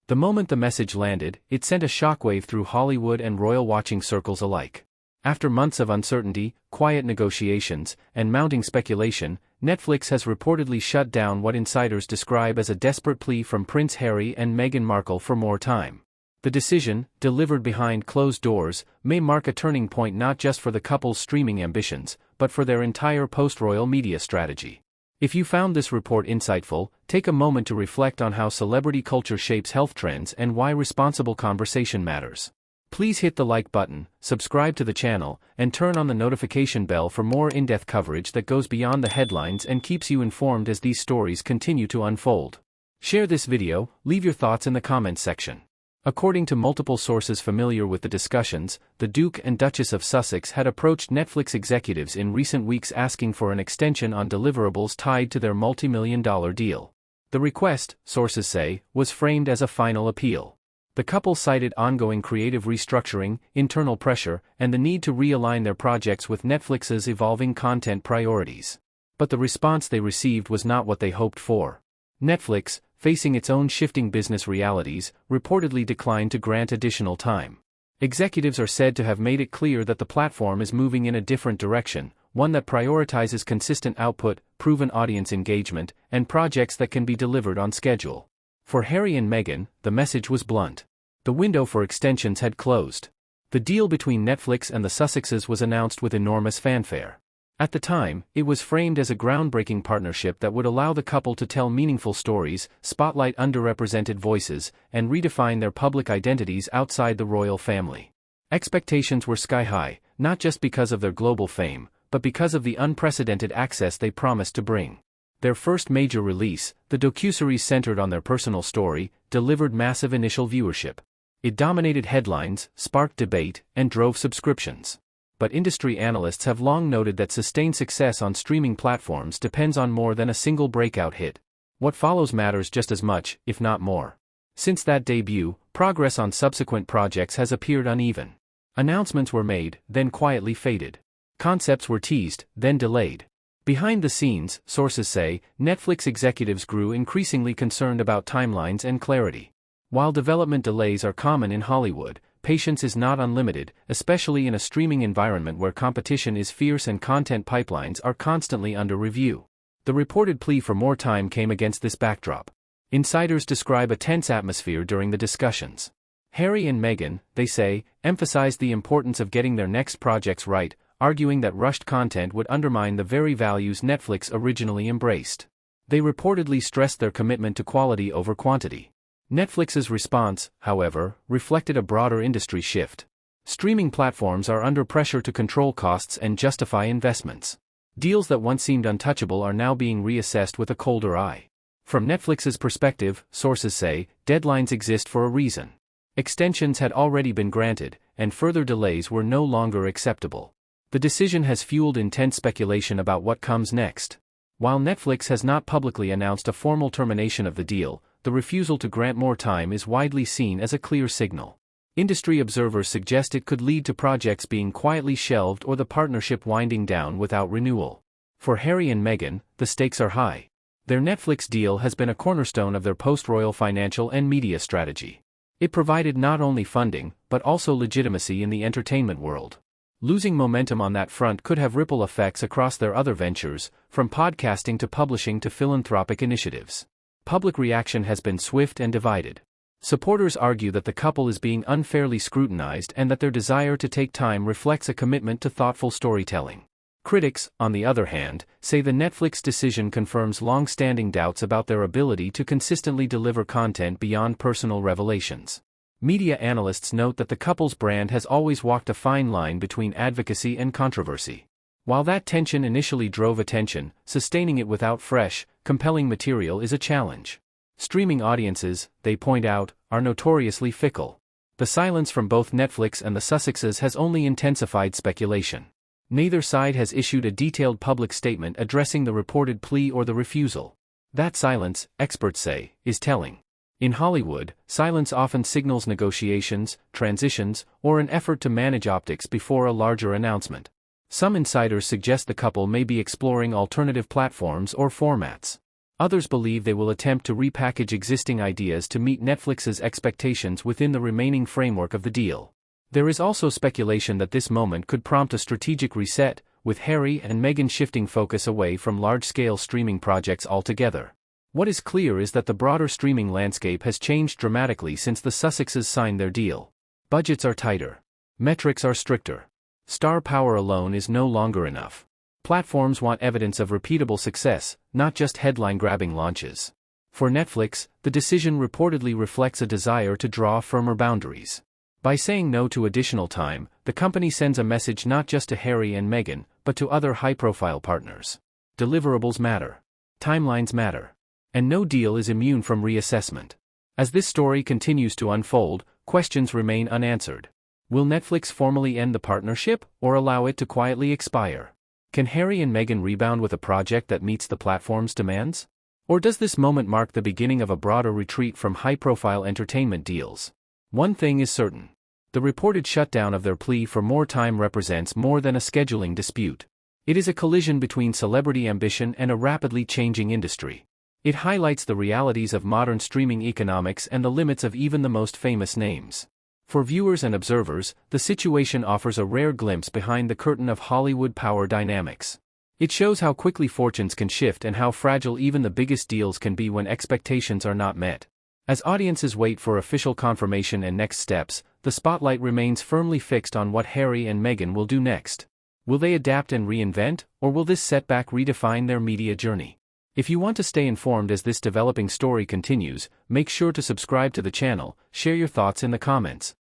The moment the message landed, it sent a shockwave through Hollywood and royal watching circles alike. After months of uncertainty, quiet negotiations, and mounting speculation, Netflix has reportedly shut down what insiders describe as a desperate plea from Prince Harry and Meghan Markle for more time. The decision, delivered behind closed doors, may mark a turning point not just for the couple's streaming ambitions, but for their entire post-royal media strategy. If you found this report insightful, take a moment to reflect on how celebrity culture shapes health trends and why responsible conversation matters. Please hit the like button, subscribe to the channel, and turn on the notification bell for more in-depth coverage that goes beyond the headlines and keeps you informed as these stories continue to unfold. Share this video, leave your thoughts in the comments section. According to multiple sources familiar with the discussions, the Duke and Duchess of Sussex had approached Netflix executives in recent weeks asking for an extension on deliverables tied to their multi-million-dollar deal. The request, sources say, was framed as a final appeal. The couple cited ongoing creative restructuring, internal pressure, and the need to realign their projects with Netflix's evolving content priorities. But the response they received was not what they hoped for. Netflix, facing its own shifting business realities, reportedly declined to grant additional time. Executives are said to have made it clear that the platform is moving in a different direction, one that prioritizes consistent output, proven audience engagement, and projects that can be delivered on schedule. For Harry and Meghan, the message was blunt. The window for extensions had closed. The deal between Netflix and the Sussexes was announced with enormous fanfare. At the time, it was framed as a groundbreaking partnership that would allow the couple to tell meaningful stories, spotlight underrepresented voices, and redefine their public identities outside the royal family. Expectations were sky-high, not just because of their global fame, but because of the unprecedented access they promised to bring. Their first major release, the docuseries centered on their personal story, delivered massive initial viewership. It dominated headlines, sparked debate, and drove subscriptions. But industry analysts have long noted that sustained success on streaming platforms depends on more than a single breakout hit. What follows matters just as much, if not more. Since that debut, progress on subsequent projects has appeared uneven. Announcements were made, then quietly faded. Concepts were teased, then delayed. Behind the scenes, sources say, Netflix executives grew increasingly concerned about timelines and clarity. While development delays are common in Hollywood, patience is not unlimited, especially in a streaming environment where competition is fierce and content pipelines are constantly under review. The reported plea for more time came against this backdrop. Insiders describe a tense atmosphere during the discussions. Harry and Meghan, they say, emphasized the importance of getting their next projects right, arguing that rushed content would undermine the very values Netflix originally embraced. They reportedly stressed their commitment to quality over quantity. Netflix's response, however, reflected a broader industry shift. Streaming platforms are under pressure to control costs and justify investments. Deals that once seemed untouchable are now being reassessed with a colder eye. From Netflix's perspective, sources say, deadlines exist for a reason. Extensions had already been granted, and further delays were no longer acceptable. The decision has fueled intense speculation about what comes next. While Netflix has not publicly announced a formal termination of the deal, the refusal to grant more time is widely seen as a clear signal. Industry observers suggest it could lead to projects being quietly shelved or the partnership winding down without renewal. For Harry and Meghan, the stakes are high. Their Netflix deal has been a cornerstone of their post-royal financial and media strategy. It provided not only funding, but also legitimacy in the entertainment world. Losing momentum on that front could have ripple effects across their other ventures, from podcasting to publishing to philanthropic initiatives. Public reaction has been swift and divided. Supporters argue that the couple is being unfairly scrutinized and that their desire to take time reflects a commitment to thoughtful storytelling. Critics, on the other hand, say the Netflix decision confirms long-standing doubts about their ability to consistently deliver content beyond personal revelations. Media analysts note that the couple's brand has always walked a fine line between advocacy and controversy. While that tension initially drove attention, sustaining it without fresh, compelling material is a challenge. Streaming audiences, they point out, are notoriously fickle. The silence from both Netflix and the Sussexes has only intensified speculation. Neither side has issued a detailed public statement addressing the reported plea or the refusal. That silence, experts say, is telling. In Hollywood, silence often signals negotiations, transitions, or an effort to manage optics before a larger announcement. Some insiders suggest the couple may be exploring alternative platforms or formats. Others believe they will attempt to repackage existing ideas to meet Netflix's expectations within the remaining framework of the deal. There is also speculation that this moment could prompt a strategic reset, with Harry and Meghan shifting focus away from large-scale streaming projects altogether. What is clear is that the broader streaming landscape has changed dramatically since the Sussexes signed their deal. Budgets are tighter. Metrics are stricter. Star power alone is no longer enough. Platforms want evidence of repeatable success, not just headline-grabbing launches. For Netflix, the decision reportedly reflects a desire to draw firmer boundaries. By saying no to additional time, the company sends a message not just to Harry and Meghan, but to other high-profile partners. Deliverables matter. Timelines matter. And no deal is immune from reassessment. As this story continues to unfold, questions remain unanswered. Will Netflix formally end the partnership, or allow it to quietly expire? Can Harry and Meghan rebound with a project that meets the platform's demands? Or does this moment mark the beginning of a broader retreat from high-profile entertainment deals? One thing is certain. The reported shutdown of their plea for more time represents more than a scheduling dispute. It is a collision between celebrity ambition and a rapidly changing industry. It highlights the realities of modern streaming economics and the limits of even the most famous names. For viewers and observers, the situation offers a rare glimpse behind the curtain of Hollywood power dynamics. It shows how quickly fortunes can shift and how fragile even the biggest deals can be when expectations are not met. As audiences wait for official confirmation and next steps, the spotlight remains firmly fixed on what Harry and Meghan will do next. Will they adapt and reinvent, or will this setback redefine their media journey? If you want to stay informed as this developing story continues, make sure to subscribe to the channel, share your thoughts in the comments.